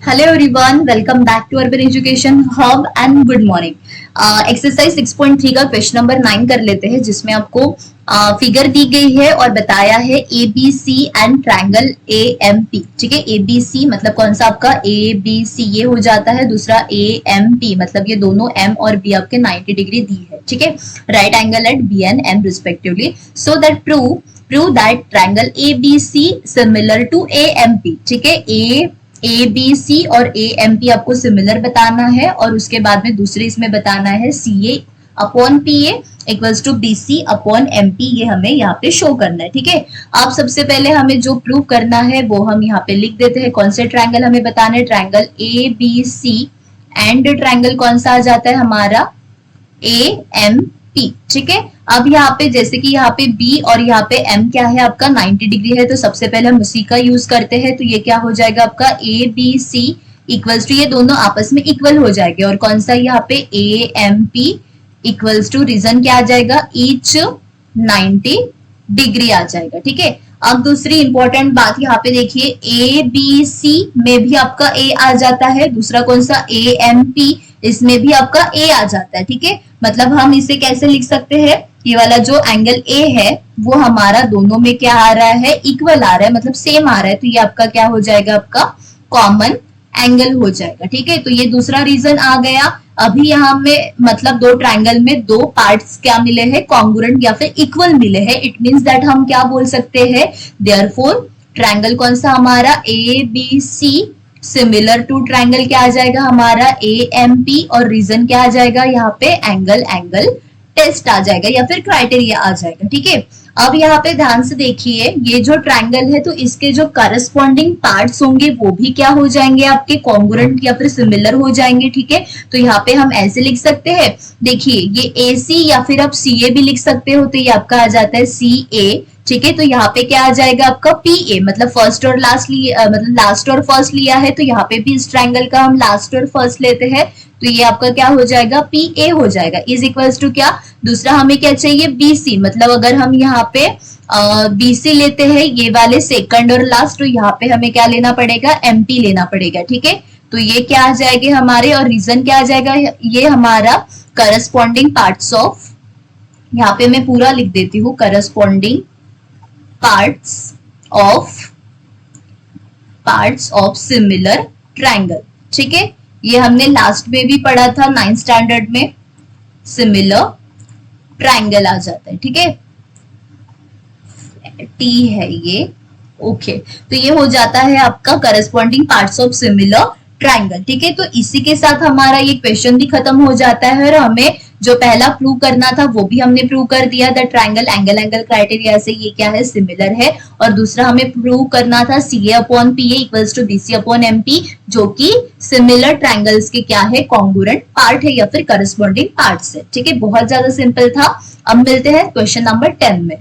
Hello everyone, welcome back to Urban Education Hub and good morning. Exercise 6.3 का question number 9 कर लेते हैं, जिसमें आपको फिगर दी गई है और बताया है A B C and triangle A M P. ठीक है, ए बी सी मतलब कौन सा आपका ए बी सी ये हो जाता है, दूसरा ए एम पी मतलब ये दोनों एम और बी आपके 90 डिग्री दी है. ठीक है, right angle at B and M respectively. So that prove that triangle A B C similar to A M P. ठीक है, ए बी सी और ए एम पी आपको सिमिलर बताना है और उसके बाद में दूसरे इसमें बताना है C A upon P A equals to B C upon M P. ये हमें यहाँ पे शो करना है. ठीक है, आप सबसे पहले हमें जो प्रूव करना है वो हम यहाँ पे लिख देते हैं. कौन से ट्रायंगल हमें बताना है, triangle A B C and triangle कौन सा आ जाता है हमारा ए एम पी. ठीक है, अब यहाँ पे जैसे कि यहाँ पे B और यहाँ पे M क्या है आपका 90 डिग्री है, तो सबसे पहले हम उसी का यूज करते हैं. तो ये क्या हो जाएगा आपका A B C equals to ये दोनों आपस में इक्वल हो जाएंगे और कौन सा यहाँ पे A M P equals to reason क्या आ जाएगा, ईच 90 डिग्री आ जाएगा. ठीक है, अब दूसरी इंपॉर्टेंट बात यहाँ पे देखिए, ए बी सी में भी आपका ए आ जाता है, दूसरा कौन सा ए एम पी इसमें भी आपका ए आ जाता है. ठीक है, मतलब हम इसे कैसे लिख सकते हैं, ये वाला जो एंगल ए है वो हमारा दोनों में क्या आ रहा है, इक्वल आ रहा है, मतलब सेम आ रहा है. तो ये आपका क्या हो जाएगा, आपका कॉमन एंगल हो जाएगा. ठीक है, तो ये दूसरा रीजन आ गया. अभी यहाँ में मतलब दो ट्रायंगल में दो पार्ट्स क्या मिले हैं, कॉन्ग्रुएंट या फिर इक्वल मिले हैं. इट मींस दैट हम क्या बोल सकते हैं, देयरफॉर ट्रायंगल कौन सा हमारा A B C similar to triangle क्या आ जाएगा हमारा ए एम पी और रीजन क्या आ जाएगा यहाँ पे एंगल टेस्ट आ जाएगा या फिर क्राइटेरिया आ जाएगा. ठीक है, अब यहाँ पे ध्यान से देखिए, ये जो ट्रायंगल है तो इसके जो करस्पॉन्डिंग पार्ट्स होंगे वो भी क्या हो जाएंगे आपके कॉन्ग्रुएंट या फिर सिमिलर हो जाएंगे. ठीक है, तो यहाँ पे हम ऐसे लिख सकते हैं, देखिए ये ए सी या फिर आप सी ए भी लिख सकते हो, तो ये आपका आ जाता है सी ए. ठीक है, तो यहाँ पे क्या आ जाएगा आपका पी ए, मतलब फर्स्ट और लास्ट मतलब लास्ट और फर्स्ट लिया है, तो यहाँ पे भी इस ट्रायंगल का हम लास्ट और फर्स्ट लेते हैं, तो ये आपका क्या हो जाएगा पी ए हो जाएगा. इज इक्वल्स टू क्या, दूसरा हमें क्या चाहिए बी सी, मतलब अगर हम यहाँ पे बी सी लेते हैं ये वाले सेकंड और लास्ट, तो यहाँ पे हमें क्या लेना पड़ेगा, एम पी लेना पड़ेगा. ठीक है, तो ये क्या आ जाएंगे हमारे और रीजन क्या आ जाएगा, ये हमारा करस्पॉन्डिंग पार्ट्स ऑफ, यहाँ पे मैं पूरा लिख देती हूँ, corresponding parts of similar triangle. ठीक है, ये हमने लास्ट में भी पढ़ा था 9th स्टैंडर्ड में, सिमिलर ट्रायंगल आ जाता है. ठीक है, टी है ये. ओके, तो ये हो जाता है आपका corresponding parts of similar triangle. ठीक है, तो इसी के साथ हमारा ये क्वेश्चन भी खत्म हो जाता है और हमें जो पहला प्रूव करना था वो भी हमने प्रूव कर दिया. द ट्रायंगल एंगल क्राइटेरिया से ये क्या है, सिमिलर है. और दूसरा हमें प्रूव करना था C A upon P A equals to B C upon M P, जो कि सिमिलर ट्रायंगल्स के क्या है, कॉन्ग्रुएंट पार्ट है या फिर करस्पॉन्डिंग पार्ट्स है. ठीक है, बहुत ज्यादा सिंपल था. अब मिलते हैं क्वेश्चन नंबर 10 में.